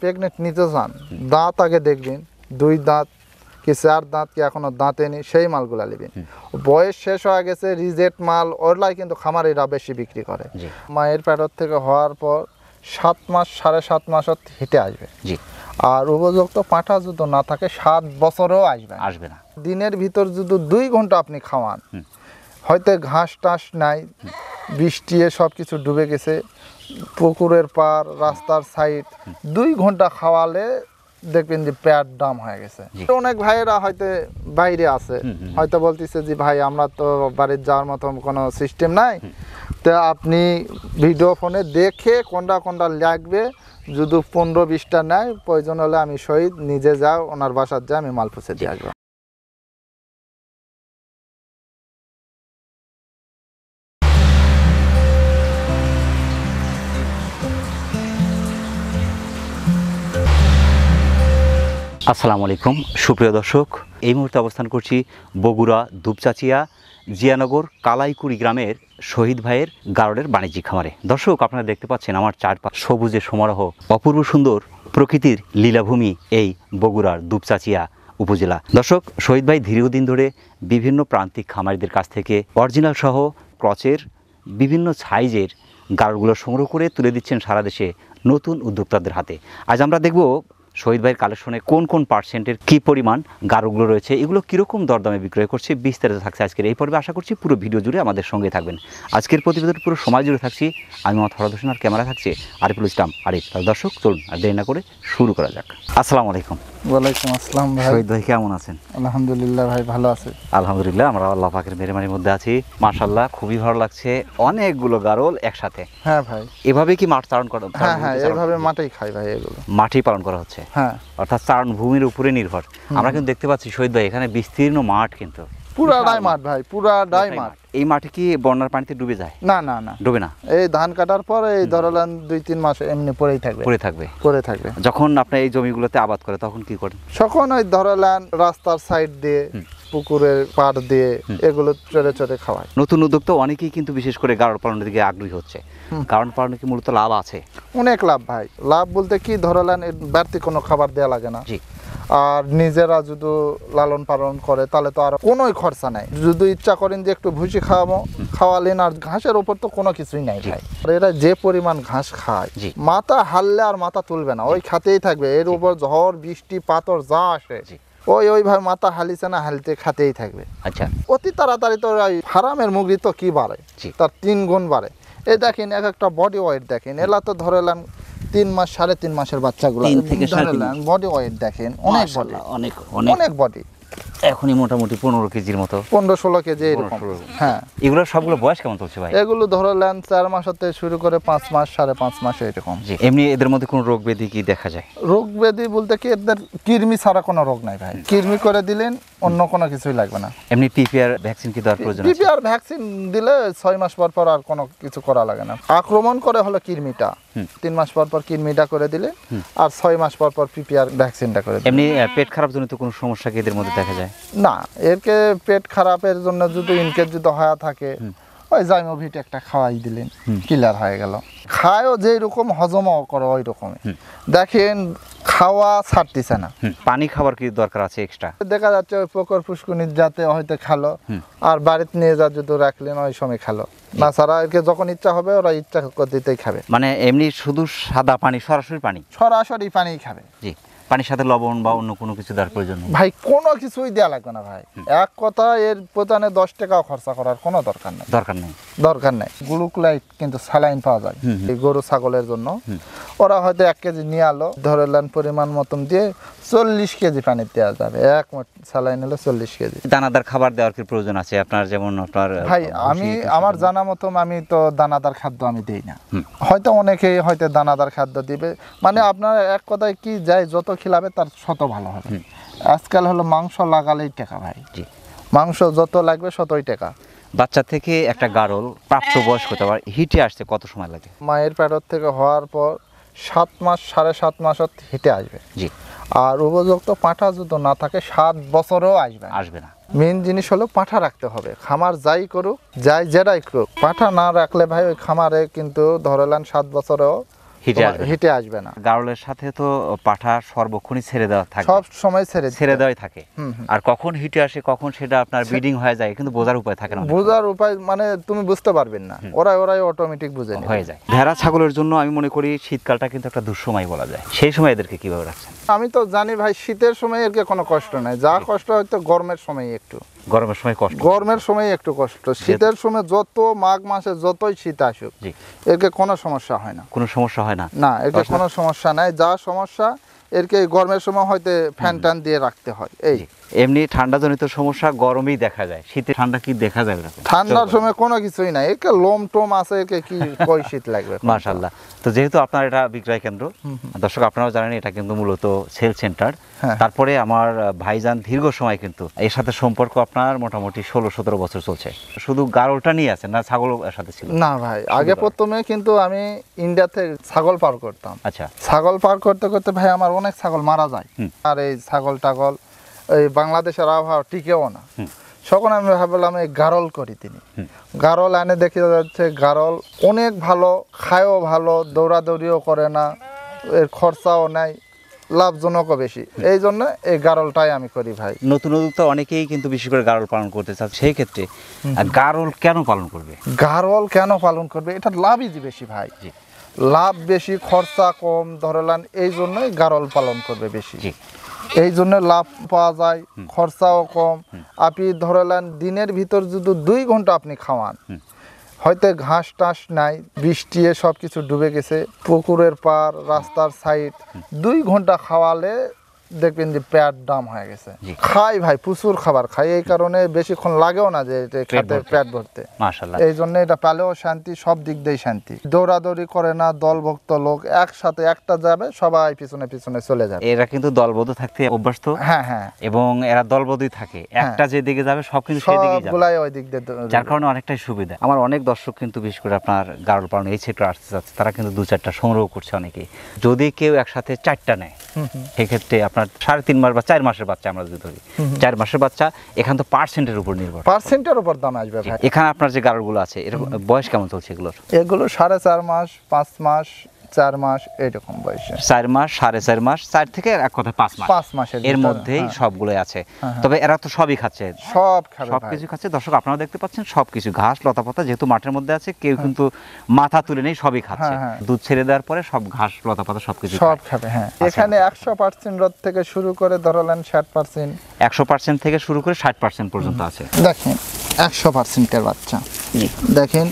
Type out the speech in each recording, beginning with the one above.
Pregnant নিতে চান, দাঁত আগে দেখবেন, 2 দাঁত কি 4 দাঁত কি এখনো দাঁতে নেই, সেই মালগুলা নেবেন। বয়স শেষ হয়ে গেছে রিজেক্ট মাল ওরলাই কিন্তু খামারিরা বেশি বিক্রি করে। মায়ের পেটর থেকে হওয়ার পর 7 মাস 7.5 মাসত হেঁটে আসবে। আর উপযুক্ত পাঁঠা যদি না থাকে 7 বছরেও আসবে না। দিনের ভিতর যদি 2 ঘন্টা আপনি খাওয়ান, হয়তো ঘাস টাস নাই, বৃষ্টি সব কিছু ডুবে গেছে, পুকুরের পার রাস্তার সাইড, 2 ঘন্টা খাওয়ালে দেখবেন যে পেট ডাম হয়ে গেছে। অনেক ভাইয়েরা হয়তো বাইরে আছে, হয়তো বলতেছে যে ভাই আমরা তো বাড়ির যাওয়ার মতো কোনো সিস্টেম নাই, তো আপনি ভিডিও ফোনে দেখে কোনটা কোনটা লাগবে, যদি 15-20টা নেয়, প্রয়োজন হলে আমি শহীদ নিজে যাও ওনার বাসার যা আমি মাল পৌঁছে দিয়ে আসবো। আসসালামু আলাইকুম সুপ্রিয় দর্শক, এই মুহূর্তে অবস্থান করছি বগুড়া দুপচাচিয়া জিয়ানগর কালাইকুড়ি গ্রামের শহীদ ভাইয়ের গারলের বাণিজ্যিক খামারে। দর্শক, আপনারা দেখতে পাচ্ছেন আমার চারপাশ সবুজের সমারোহ, অপূর্ব সুন্দর প্রকৃতির লীলাভূমি এই বগুড়ার দুপচাচিয়া উপজেলা। দর্শক, শহীদ ভাই দীর্ঘদিন ধরে বিভিন্ন প্রান্তিক খামারিদের কাছ থেকে অরিজিনাল সহ ক্রচের বিভিন্ন সাইজের গারলগুলো সংগ্রহ করে তুলে দিচ্ছেন সারা দেশে নতুন উদ্যোক্তাদের হাতে। আজ আমরা দেখব শহীদ ভাইয়ের কালেকশনে কোন কোন পার্সেন্টের কী পরিমাণ গারলগুলো রয়েছে, এগুলো কীরকম দরদামে বিক্রয় করছে, বিস্তারিত থাকছে আজকের এই পর্বে। আশা করছি পুরো ভিডিও জুড়ে আমাদের সঙ্গে থাকবেন। আজকের প্রতিবেদন পুরো সময় জুড়ে থাকছি আমি মোহাম্মদ ফরহাদ হোসেন, আর ক্যামেরা থাকছে আরিফুল ইসলাম আরিফ। দর্শক চলুন আর দেরি না করে শুরু করা যাক। আসসালামু আলাইকুম। ওয়ালাইকুম আসসালাম ভাই। শহীদ ভাই কেমন আছেন? আলহামদুলিল্লাহ ভাই, ভালো আছে। আলহামদুলিল্লাহ, আমরা আল্লাহ পাকের মেহরবানির মধ্যে আছি। মাশাআল্লাহ, খুবই ভালো লাগছে, অনেকগুলো গারল একসাথে। হ্যাঁ ভাই। এভাবে কি মাঠ চারণ করা? হ্যাঁ হ্যাঁ, এইভাবে মাঠেই খাই ভাই, এগুলো মাঠেই পালন করা হচ্ছে। হ্যাঁ, অর্থাৎ চারণ ভূমির উপরে নির্ভর। আমরা কিন্তু দেখতে পাচ্ছি শহীদ ভাই এখানে বিস্তীর্ণ মাঠ, কিন্তু পুরাটাই মাঠ ভাই, পুরাটাই মাঠ। এই মাঠে কি বন্যার পানিতে ডুবে যায়? না না না, ডুবে না। এই ধান কাটার পর এই ধরলেন 2-3 মাস এমনি পড়ে থাকবে। যখন আপনি এই জমিগুলোতে আবাদ করে তখন কি করেন? তখন ওই ধরলেন রাস্তার সাইড দিয়ে, পুকুরের পাড় দিয়ে এগুলো চড়ে চড়ে খাওয়ায়। নতুন উদ্যোক্তা অনেকেই কিন্তু বিশেষ করে গারল পালনের দিকে আগ্রহী হচ্ছে। কারণ পালনে কি মূলত লাভ আছে? অনেক লাভ ভাই। লাভ বলতে কি, ধরলেন বাড়তি কোনো খাবার দেওয়া লাগে না, আর নিজেরা যদি লালন পালন করে তাহলে তো আর কোনোই খরচা নাই। যদি ইচ্ছা করেন যে একটু ভুসি খাওয়ালেন, আর ঘাসের ওপর তো কোনো কিছুই নাই ভাই। এরা যে পরিমাণ ঘাস খায়, মাথা হারলে আর মাথা তুলবে না, ওই খাতেই থাকবে। এর উপর ঝড় বৃষ্টি পাথর যা আসে ওইভাবে মাথা হালিছে না হালতে খাতেই থাকবে। আচ্ছা, অতি তাড়াতাড়ি তো ফার্মের মুরগি তো কি বাড়ে, তার 3 গুণ বাড়ে। এই দেখেন এক একটা বডি ওয়েট দেখেন, এলা তো ধরেলাম 3 মাস 3.5 মাসের বাচ্চাগুলো, বডি ওয়েট দেখেন, অনেক বডি। এখনই মোটামুটি 15 কেজির মতো, 15-16 কেজি এরকম। হ্যাঁ, এগুলো সবগুলো বয়স কেমন চলছে ভাই? এগুলো ধরলেন 4 মাস হতে শুরু করে 5 মাস 5.5 মাস এরকম। এমনি এদের মধ্যে কোনো রোগ ব্যাধি কি দেখা যায়? রোগ ব্যাধি বলতে কি, এদের কৃমি ছাড়া কোনো রোগ নাই ভাই। কৃমি করে দিলেন, অন্য কোনো কিছুই লাগবে না। এমনি পিপিআর ভ্যাকসিন কি দেওয়ার প্রয়োজন আছে? পিপিআর ভ্যাকসিন দিলে 6 মাস পর পর আর কোনো কিছু করা লাগে না। আক্রমণ করে হলো কৃমিটা, 3 মাস পর পর কৃমিটা করে দিলে, আর 6 মাস পর পর পিপিআর ভ্যাকসিনটা করে দিলে। এমনি পেট খারাপ জনিত কোনো সমস্যা কি এদের মধ্যে দেখা যায়? না, এরকে পেট খারাপের জন্য যদি ইনকেস যদি হয়ে থাকে, ওই জাইমোভিট একটা খাওয়াই দিলেন, ক্লিয়ার হয়ে গেল। খায়ও যেই রকম, হজমও করে ওই রকমই। দেখেন খাওয়া ছাড়তেছে না। পানি খাবার কি দরকার আছে এক্সট্রা? দেখা যাচ্ছে ওই পুকুর পুষ্কুনির যাতে হয়তো খালো, আর বাড়িতে নিয়ে যা যদি রাখলেন ওই সময় খালো। না ছাড়া এরকে যখন ইচ্ছা হবে ওরা ইচ্ছা দিতেই খাবে। মানে এমনি শুধু সাদা পানি, সরাসরি পানি খাবে। জি, পানির সাথে লবণ বা অন্য কোনো কিছু দেওয়ার প্রয়োজন নেই ভাই, কোনো কিছুই দেওয়া লাগবে না ভাই। এক কথা, এর প্রধানে 10 টাকাও খরচা করার কোনো দরকার নেই। গ্লুকোলাইট কিন্তু স্যালাইন পাওয়া যায় এই গরু ছাগলের জন্য। ওরা হয়তো 1 কেজি নিয়ে আলো, ধরলেন পরিমাণ মতন দিয়ে 40 কেজি পানি দেওয়া যাবে। এক স্যালাইন হলে 40 কেজি। দানাদার খাবার দেওয়ার কি প্রয়োজন আছে আপনার? যেমন আপনার ভাই, আমার জানা মতো আমি তো দানাদার খাদ্য আমি দেই না। হয়তো অনেকেই হয়তো দানাদার খাদ্য দিবে, মানে আপনার এক কথায় কি যায়, যত খিলাবে তার শত ভালো হবে। আজকাল হলো মাংস লাগালেই টাকা ভাই, মাংস যত লাগবে ততই টাকা। বাচ্চা থেকে একটা গারল প্রাপ্ত বয়স্ক হিটে আসতে কত সময় লাগে? মায়ের পেটর থেকে হওয়ার পর 7 মাস 7.5 মাসত হিটে আসবে। জি, আর উপযুক্ত পাঁঠা যদি না থাকে 7 বছরেও আসবে না। মেন জিনিস হলো পাঁঠা রাখতে হবে। খামার যাই করুক, যেটাই করুক, পাঁঠা না রাখলে ভাই ওই খামারে কিন্তু ধরলেন 7 বছরেও হিটে আসবে না। হিটে আসবে না। গারলের সাথে তো পাঠা সর্বক্ষণই ছেড়ে দেওয়া থাকে, সব সময় ছেড়ে দেওয়াই থাকে। হুম, হুম। আর কখন হিটে আসে কখন সেটা আপনার ব্রিডিং হয়ে যায় কিন্তু বোঝার উপায় থাকে না, অনেক সময়। বোঝার উপায় মানে তুমি বুঝতে পারবেন না, ওরাই অটোমেটিক বুঝে নেবে। হয়ে যায়। ভেড়া ছাগলের জন্য আমি মনে করি শীতকালটা কিন্তু একটা দুঃসময় বলা যায়। সেই সময় এদেরকে কিভাবে রাখছেন? আমি তো জানি ভাই শীতের সময় এর কোনো কষ্ট নাই, যা কষ্ট হয়তো গরমের সময় একটু, গরমের সময় কষ্ট। গরমের সময় একটু কষ্ট। শীতের সময় যত মাঘ মাসে যতই শীত আসুক জি, এরকে কোনো সমস্যা হয় না। কোনো সমস্যা হয় না। না, এরকে কোনো সমস্যা নাই। যা সমস্যা এরকে গরমের সময় হয়তো ফ্যান ট্যান দিয়ে রাখতে হয়। এই এমনি ঠান্ডাজনিত সমস্যা গরমেই দেখা যায়, শীতে ঠান্ডা কি দেখা যায় এরকম? ঠান্ডার সময় কোনো কিছুই নাই, একে লোম টোম আছে, একে কি কই শীত লাগবে। মাশাআল্লাহ। তো যেহেতু আপনার এটা বিক্রয় কেন্দ্র, দর্শক আপনারাও জানেন এটা কিন্তু মূলত সেল সেন্টার। হ্যাঁ। তারপরে আমার ভাইজান দীর্ঘ সময় কিন্তু এর সাথে সম্পর্ক আপনার মোটামুটি 16-17 বছর চলছে। শুধু গারলটা নিয়ে আছেন না ছাগল সাথে ছিল? না ভাই, আগে প্রথমে কিন্তু আমি ইন্ডিয়াতে ছাগল পার করতাম। আচ্ছা। ছাগল পার করতে করতে ভাই আমার অনেক ছাগল মারা যায়। আর এই ছাগল টাগল এই বাংলাদেশের আবহাওয়া টিকেও না। তখন আমি ভাবলাম এই গারল করি। তিনি গারল এনে দেখে যাচ্ছে গারল অনেক ভালো, খায়ও ভালো, দৌড়াদৌড়িও করে না, এর খরচাও নাই, লাভজনকও বেশি। এই জন্য এই গারলটাই আমি করি ভাই। নতুন তো অনেকেই কিন্তু বিশেষ করে গারল পালন করতে চাচ্ছে, সেই ক্ষেত্রে গারল কেন পালন করবে? গারল কেন পালন করবে? এটা লাভই বেশি ভাই, লাভ বেশি, খরচা কম, ধরলেন এই জন্যই গারল পালন করবে বেশি। এই জন্য লাভ পাওয়া যায়, খরচাও কম। আপনি ধরলেন দিনের ভিতর যদি 2 ঘন্টা আপনি খাওয়ান, হয়তো ঘাস টাস নাই, বৃষ্টি সব কিছু ডুবে গেছে, পুকুরের পার, রাস্তার সাইড, 2 ঘন্টা খাওয়ালে দেখবেন যে পেট ডাম হয়ে গেছে। খাই ভাই, প্রচুর খাবার খাই, এই কারণে বেশিক্ষণ লাগেও না যে এটা খেতে পেট ভরতে। মাশাআল্লাহ। এই জন্য এটা পেলেও শান্তি, সব দিক দিয়ে শান্তি। দৌড়াদৌড়ি করে না, দলভুক্ত লোক একসাথে একটা যাবে, সবাই পিছনে পিছনে চলে যাবে। এরা কিন্তু দলবদ্ধ থাকতে অভ্যস্ত। হ্যাঁ হ্যাঁ। এবং এরা দলবদ্ধই থাকে, একটা যেদিকে যাবে সব কিন্তু সেদিকেই যাবে, সবগুলাই ওই দিক দিয়ে যার কারণে অনেকটাই সুবিধা। আমার অনেক দর্শক কিন্তু বিশেষ করে আপনার গারল পালন এই সেক্টরে আসতে চাচ্ছে, তারা কিন্তু 2-4টা সংগ্রহ করছে অনেকেই। যদি কেউ একসাথে 4টা নেয় সেক্ষেত্রে আপনার 3.5 মাস বা 4 মাসের বাচ্চা আমরা যদি ধরি, 4 মাসের বাচ্চা, এখান তো পার্সেন্টের উপর নির্ভর, পার্সেন্টের উপর দাম আসবে ভাই। এখানে আপনার যে গারলগুলো আছে এরকম বয়স কেমন চলছে এগুলোর? এগুলো 4.5 মাস, 5 মাস, 4 মাস এরকম বয়সে। 4 মাস, 4.5 মাস, 4 থেকে এক কথায় 5 মাস, 5 মাসের এর মধ্যেই সবগুলোই আছে। হ্যাঁ। তবে এরা তো সবই খাচ্ছে, সব খাবে ভাই। সবকিছু খাচ্ছে। দর্শক আপনারা দেখতে পাচ্ছেন সবকিছু, ঘাস লতাপাতা যেহেতু মাঠের মধ্যে আছে, কেউ কিন্তু মাথা তুলে নেই, সবই খাচ্ছে। হ্যাঁ। দুধ ছেড়ে দেওয়ার পরে সব ঘাস লতাপাতা সবকিছু সব খাবে। হ্যাঁ, এখানে 100% রোদ থেকে শুরু করে ধরলেন 60%, 100% থেকে শুরু করে 60% পর্যন্ত আছে। দেখেন 100%-এর বাচ্চা দেখেন।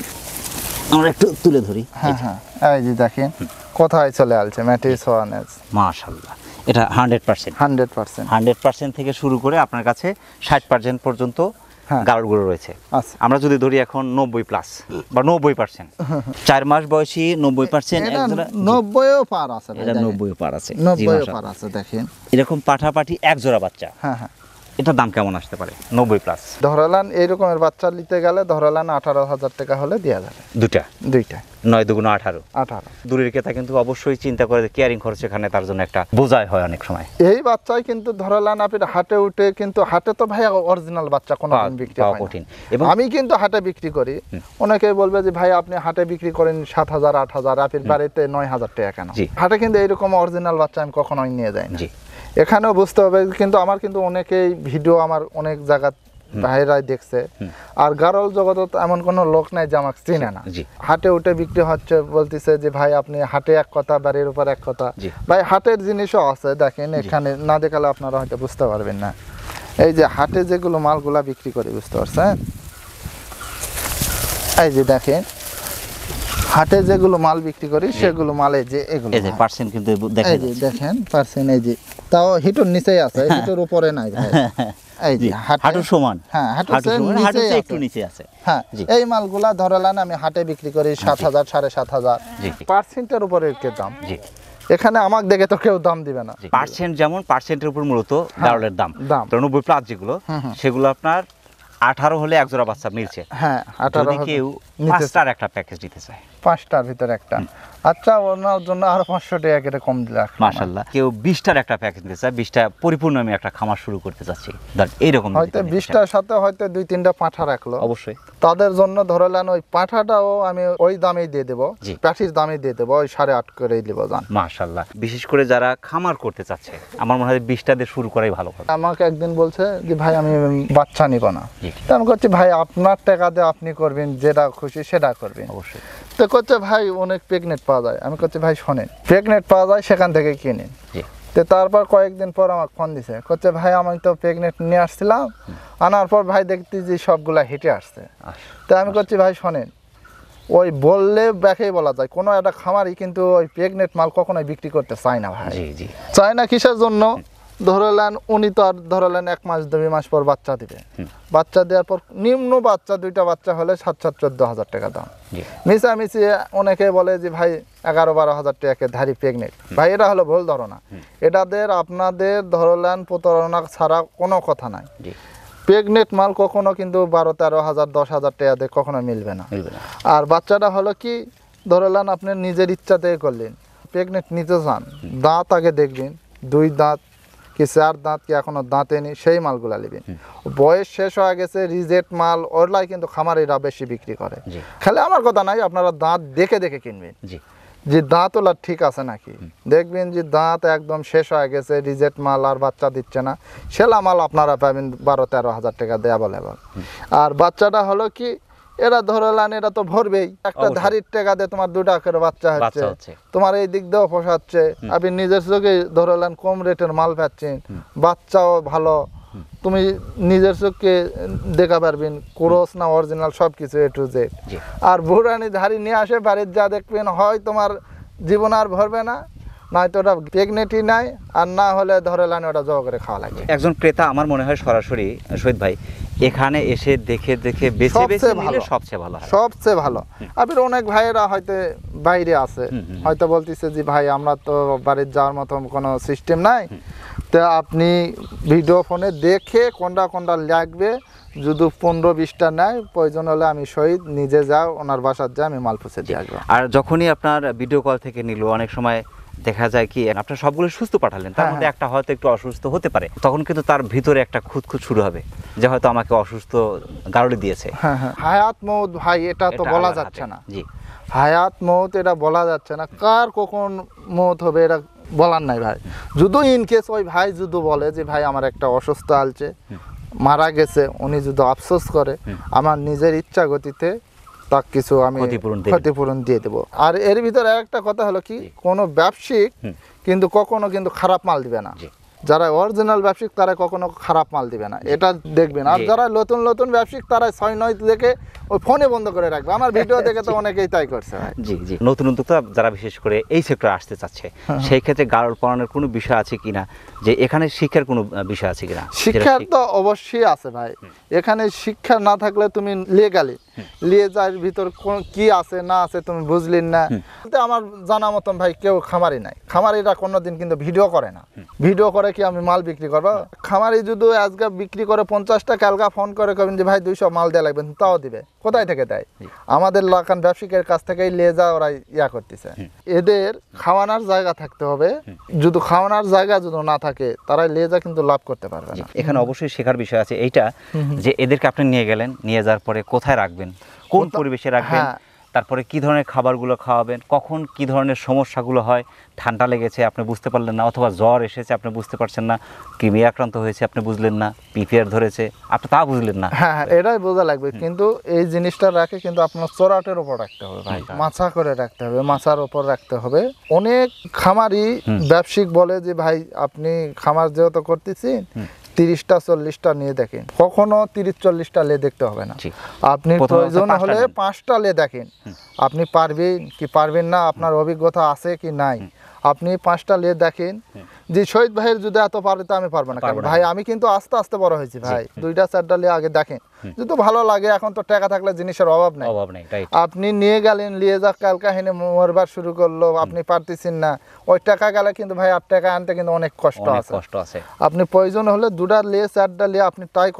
আমরা একটু তুলে ধরি। হ্যাঁ হ্যাঁ, এই যে দেখেন কোথায় চলে আসছে ম্যাটিস ওয়ানেস। মাশাআল্লাহ, এটা 100%, 100% থেকে শুরু করে আপনার কাছে 60% পর্যন্ত গারলগুলো রয়েছে। আচ্ছা, আমরা যদি ধরি এখন 90+ বা 90%, 4 মাস বয়সী 90%, একজোড়া 90ও পার আছে ভাই, এটা 90 পার আছে, 90ও পার আছে। দেখেন এরকম পাঠাপাঠি এক জোড়া বাচ্চা, হ্যাঁ হ্যাঁ, এটার দাম কেমন আসতে পারে? 90+, ধরালান এইরকমের বাচ্চা নিতে গেলে ধরালান 18,000 টাকা হলে দেওয়া যাবে। দুইটা 9 দুগুণ 18। 18। দূরের ক্রেতা কিন্তু অবশ্যই চিন্তা করে কেয়ারিং খরচ এখানে তার জন্য একটা বোঝাই হয় অনেক সময়। এই বাচ্চাই কিন্তু ধরালান আপনি হাটে উঠে, কিন্তু হাটে তো ভাই অরিজিনাল বাচ্চা কোনো বিক্রি হয় কঠিন। না। এবং আমি কিন্তু হাটে বিক্রি করি, অনেকেই বলবে যে ভাই আপনি হাটে বিক্রি করেন 7,000 8,000, আপনি বাড়িতে 9,000 টাকা কেন? হাটে কিন্তু এইরকম অরিজিনাল বাচ্চা আমি কখনোই নিয়ে যাই না। এখানেও বুঝতে হবে, কিন্তু আমার কিন্তু অনেকেই ভিডিও আমার অনেক জায়গা ভাইরাই দেখছে, আর গারল জগৎ এমন কোনো লোক নাই যে আমাকে চিনে না। হাটে উঠে বিক্রি হচ্ছে, বলতেছে যে ভাই আপনি হাটে এক কথা, বাড়ির উপর এক কথা। ভাই হাটের জিনিসও আছে, দেখেন এখানে না দেখালে আপনারা হয়তো বুঝতে পারবেন না। এই যে হাটে যেগুলো মালগুলা বিক্রি করে, বুঝতে পারছেন? এই যে দেখেন হাটে যেগুলো মাল বিক্রি করি সেগুলো মালে যে এগুলো, এই যে পার্সেন্ট কিন্তু দেখেন, এই যে দেখেন পার্সেন্ট, এই যে তাও হিটুর নিচেই আছে, হিটুর উপরে নাই ভাই। এই যে হাঁটুর সমান, হ্যাঁ হাঁটুর একটু নিচে আছে। হ্যাঁ, এই মালগুলা ধরালান আমি হাটে বিক্রি করি 7,000 7,500। পার্সেন্টের উপরে কে দাম? এখানে আমাকে দেখে তো কেউ দাম দিবে না। পার্সেন্ট যেমন পার্সেন্টের উপর মূলত গারলের দাম। 90+ যেগুলো, সেগুলো আপনার 18 হলে এক জোড়া বাচ্চা মিলছে। হ্যাঁ, 18 যদি কেউ 5টার একটা প্যাকেজ দিতে চায়, 5টার ভিতরে একটা আচ্ছা ওনার জন্য আরো 500 টাকা করে কম দিলে মাশাআল্লাহ। কেউ 20টার একটা প্যাকেজ নিতে চায়, 20টা পরিপূর্ণ আমি একটা খামার শুরু করতে চাচ্ছি, এইরকম হয়তো 20টার সাথে হয়তো 2-3টা পাঁঠা রাখলো, অবশ্যই তাদের জন্য ধরে নেন ওই পাঁঠাটাও আমি ওই দামেই দিয়ে দেবো, প্যাটির দামেই দিয়ে দেবো, ওই 8.5 করেই দেবো। জান মাশাআল্লাহ। বিশেষ করে যারা খামার করতে চাচ্ছে আমার মনে হয় 20টা দিয়ে শুরু করাই ভালো হবে। আমাকে একদিন বলছে যে ভাই আমি বাচ্চা নিব না, তো আমি করছি ভাই আপনার টাকা দিয়ে আপনি করবেন, যেটা খুশি সেটা করবেন। অবশ্যই। তো করছে ভাই অনেক প্রেগনেন্ট পাওয়া যায়, আমি করছি ভাই শোনেন প্রেগনেন্ট পাওয়া যায় সেখান থেকে কিনেন। তো তারপর কয়েকদিন পর আমাকে ফোন দিছে, করছে ভাই আমি তো প্রেগনেন্ট নিয়ে আসছিলাম, আনার পর ভাই দেখতে যে সবগুলা হেঁটে আসছে। তো আমি করছি ভাই শোনেন, ওই বললে ব্যাকেই বলা যায়, কোনো একটা খামারই কিন্তু ওই প্রেগনেন্ট মাল কখনোই বিক্রি করতে চায় না ভাই। চায় না কিসের জন্য? ধরলেন উনি তো আর ধরলেন 1 মাস 2 মাস পর বাচ্চা দিবে, বাচ্চা দেওয়ার পর নিম্ন বাচ্চা 2টা বাচ্চা হলে 7-14 হাজার টাকা দাম। মিশামিশি অনেকে বলে যে ভাই 11-12 হাজার টাকা ধারি প্রেগনেন্ট। ভাই এটা হলো ভুল ধারণা, এটাদের আপনাদের ধরলেন প্রতারণা ছাড়া কোনো কথা নাই। প্রেগনেন্ট মাল কখনো কিন্তু 12-13 হাজার 10 হাজার টাকা দিয়ে কখনো মিলবে না। আর বাচ্চাটা হলো কি ধরলেন আপনি নিজের ইচ্ছাতে করলেন, প্রেগনেন্ট নিতে চান, দাঁত আগে দেখবেন, 2 দাঁত কি 4 দাঁত কি এখনো দাঁতে নেই, সেই মালগুলা নেবেন। বয়স শেষ হয়ে গেছে রিজেক্ট মাল, ওরলাই কিন্তু খামারিরা বেশি বিক্রি করে। খালি আমার কথা নাই, আপনারা দাঁত দেখে দেখে কিনবেন যে দাঁত ওলা ঠিক আছে নাকি। দেখবেন যে দাঁত একদম শেষ হয়ে গেছে, রিজেক্ট মাল আর বাচ্চা দিচ্ছে না, সেলা মাল আপনারা পাবেন 12-13 হাজার টাকা দেওয়া বলে। আর বাচ্চাটা হলো কি এরা ধরলেন এরা তো ভরবেই, একটা ধারির টাকা দিয়ে তোমার 2টা করে বাচ্চা হচ্ছে, তোমার এই দিক দিয়েও পোষাচ্ছে, আপনি নিজের চোখে ধরলেন কম রেটের মাল পাচ্ছেন, বাচ্চাও ভালো, তুমি নিজের চোখকে দেখা পারবেন ক্রস না অরিজিনাল সব কিছু A to Z। আর বুড়ানি ধারি নিয়ে আসে বাড়ির যা দেখবেন, হয় তোমার জীবন আর ভরবে না, নয়তো ওটা প্রেগনেন্টই নাই, আর না হলে ধরলেন ওটা জব করে খাওয়া লাগবে। একজন ক্রেতা আমার মনে হয় সরাসরি শহীদ ভাই এখানে এসে দেখে দেখে বেছে বেছে নিলে সবচেয়ে ভালো, সবচেয়ে ভালো। আবার অনেক ভাইয়েরা হয়তো বাইরে আছে, হয়তো বলতেছে যে ভাই আমরা তো বাড়ির যাওয়ার মতো কোনো সিস্টেম নাই, তো আপনি ভিডিও ফোনে দেখে কোনটা কোনটা লাগবে, যদি 15-20টা নেয় প্রয়োজন হলে আমি শহীদ নিজে যাও ওনার বাসার যা আমি মাল পৌঁছে দিয়ে আসবো। আর যখনই আপনার ভিডিও কল থেকে নিল, অনেক সময় দেখা যায় কি আপনার সবগুলো সুস্থ পাঠালেন, তার মধ্যে একটা হয়তো একটু অসুস্থ হতে পারে, তখন কিন্তু তার ভিতরে একটা খুঁতখুঁত শুরু হবে যে হয়তো আমাকে অসুস্থ গারুড়ি দিয়েছে। হায়াত মৌত ভাই এটা তো বলা যাচ্ছে না। হায়াত মৌত এটা বলা যাচ্ছে না, কার কখন মৌত হবে এটা বলার নাই ভাই। যদি ইনকেস ওই ভাই যদি বলে যে ভাই আমার একটা অসুস্থ আলছে মারা গেছে, উনি যদি আফসোস করে, আমার নিজের ইচ্ছা গতিতে তাক কিছু আমি ক্ষতিপূরণ দিয়ে দেবো। আর এর ভিতরে একটা কথা হলো কি, কোনো ব্যবসায়িক কিন্তু কখনো কিন্তু খারাপ মাল দিবে না। যারা অরিজিনাল ব্যবসায়িক তারা কখনো খারাপ মাল দিবে না, এটা দেখবেন। আর যারা নতুন নতুন ব্যবসায়িক তারা 6-9 দেখে ওই ফোনে বন্ধ করে রাখবে। আমার ভিডিও দেখে তো অনেকেই তাই করছে। জি জি, নতুন উদ্যোক্তা যারা বিশেষ করে এই সেক্টরে আসতে চাচ্ছে, সেই ক্ষেত্রে গারল পড়ানোর কোনো বিষয় আছে কিনা, যে এখানে শিক্ষার কোনো বিষয় আছে কিনা? শিক্ষার তো অবশ্যই আছে ভাই। এখানে শিক্ষা না থাকলে তুমি লিগালি লিয়ে যাওয়ার ভিতর কি আছে না আছে তুমি বুঝলেন না। আমার জানা মতন ভাই কেউ খামারি নাই, খামারিরা কোনোদিন কিন্তু ভিডিও করে না। ভিডিও করে কি আমি মাল বিক্রি করবো? খামারি যদি আজকে বিক্রি করে 50টা, কালকা ফোন করে কবেন যে ভাই 200 মাল দেওয়া লাগবে, তাও দিবে। কোথায় থেকে দেয়? আমাদের লাখান ব্যবসায়িকের কাছ থেকেই নিয়ে যা ওরা ইয়া করতেছে। এদের খাওয়ানোর জায়গা থাকতে হবে, যদি খাওয়ানোর জায়গা যদি না থাকে তারা নিয়ে যা কিন্তু লাভ করতে পারবে না। এখানে অবশ্যই শেখার বিষয় আছে এইটা, যে এদেরকে আপনি নিয়ে গেলেন, নিয়ে যাওয়ার পরে কোথায় রাখবেন, কোন পরিবেশে রাখবেন, তারপরে কি ধরনের খাবারগুলো খাওয়াবেন, কখন কি ধরনের সমস্যাগুলো হয়, ঠান্ডা লেগেছে আপনি বুঝতে পারলেন না, অথবা জ্বর এসেছে আপনি বুঝতে পারছেন না, কৃমি আক্রান্ত হয়েছে আপনি বুঝলেন না, পিপিআর ধরেছে আপনি তা বুঝলেন না। হ্যাঁ, এটাই বোঝা লাগবে। কিন্তু এই জিনিসটা রাখে কিন্তু আপনার চোরাটের উপর রাখতে হবে ভাই, মাছা করে রাখতে হবে, মাছার উপর রাখতে হবে। অনেক খামারি ব্যবসায়িক বলে যে ভাই আপনি খামার যেহেতু করতেছেন 30টা 40টা নিয়ে দেখেন, কখনো 30-40টা লে দেখতে হবে না। আপনি প্রয়োজন হলে 5টা লে দেখেন, আপনি পারবেন কি পারবেন না, আপনার অভিজ্ঞতা আছে কি নাই, আপনি 5টা লে দেখেন। যে শহীদ ভাইয়ের যদি এত পারে তো আমি পারবো না পারবো না। ভাই, আমি কিন্তু আস্তে আস্তে বড় হয়েছি ভাই, 2টা 4টা নিয়ে আগে দেখেন যদি ভালো লাগে, এখন তো টাকা থাকলে জিনিসের অভাব নেই। অভাব নেই, রাইট। আপনি নিয়ে গেলেন, নিয়ে যাক কালকা হেনে মরবার শুরু করলো, আপনি পারতেছেন না, ওই টাকা গেলে কিন্তু ভাই 8 টাকা আনতে কিন্তু অনেক কষ্ট অনেক আছে। কষ্ট আছে। আপনি প্রয়োজন হলে 2টা নিয়ে 4টা নিয়ে আপনি ট্রাই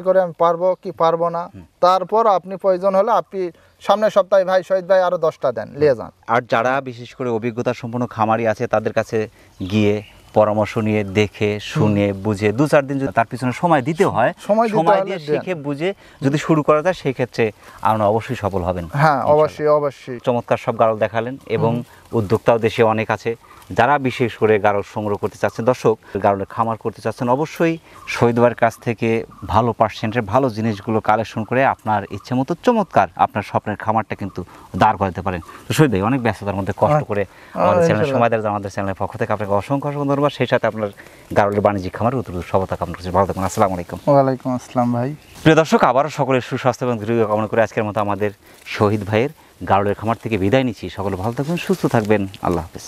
করে আমি পারবো কি পারবো না, তারপর আপনি প্রয়োজন হলে আপনি সামনের সপ্তাহে ভাই শহীদ ভাই আরো 10টা দেন, নিয়ে যান। আর যারা বিশেষ করে অভিজ্ঞতা সম্পন্ন খামারি আছে তাদের কাছে গিয়ে পরামর্শ নিয়ে দেখে শুনে বুঝে 2-4 দিন যদি তার পিছনে সময় দিতে হয়, সময় দিতে সময় হলে দিয়ে দেন। শিখে বুঝে যদি শুরু করা যায় সেই ক্ষেত্রে আপনারা অবশ্যই সফল হবেন। হ্যাঁ অবশ্যই অবশ্যই। চমৎকার সব গাড়ল দেখালেন এবং উদ্যোক্তাও দেশে অনেক আছে যারা বিশেষ করে গাড়ল সংগ্রহ করতে চাচ্ছেন। দর্শক, গাড়লের খামার করতে চাচ্ছেন, অবশ্যই শহীদ ভাইয়ের কাছ থেকে ভালো পার্সেন্টের ভালো জিনিসগুলো কালেকশন করে আপনার ইচ্ছে মতো চমৎকার আপনার স্বপ্নের খামারটা কিন্তু দাঁড় করাতে পারেন। তো শহীদ ভাই, অনেক ব্যস্ততার মধ্যে কষ্ট করে আমাদের চ্যানেলের সময় দেওয়ার জন্য আমাদের চ্যানেলের পক্ষ থেকে আপনাকে অসংখ্য অসংখ্য ধন্যবাদ। সেই সাথে আপনার গাড়লের বাণিজ্যিক খামার উত্তর সবতা আপনার কাছে ভালো থাকুন। আসসালামু আলাইকুম। ওয়ালাইকুম আসসালাম ভাই। প্রিয় দর্শক, আবারও সকলের সুস্বাস্থ্য এবং দীর্ঘ কামনা করে আজকের মতো আমাদের শহীদ ভাইয়ের গাড়লের খামার থেকে বিদায় নিচ্ছি। সকলে ভালো থাকবেন, সুস্থ থাকবেন। আল্লাহ হাফেজ।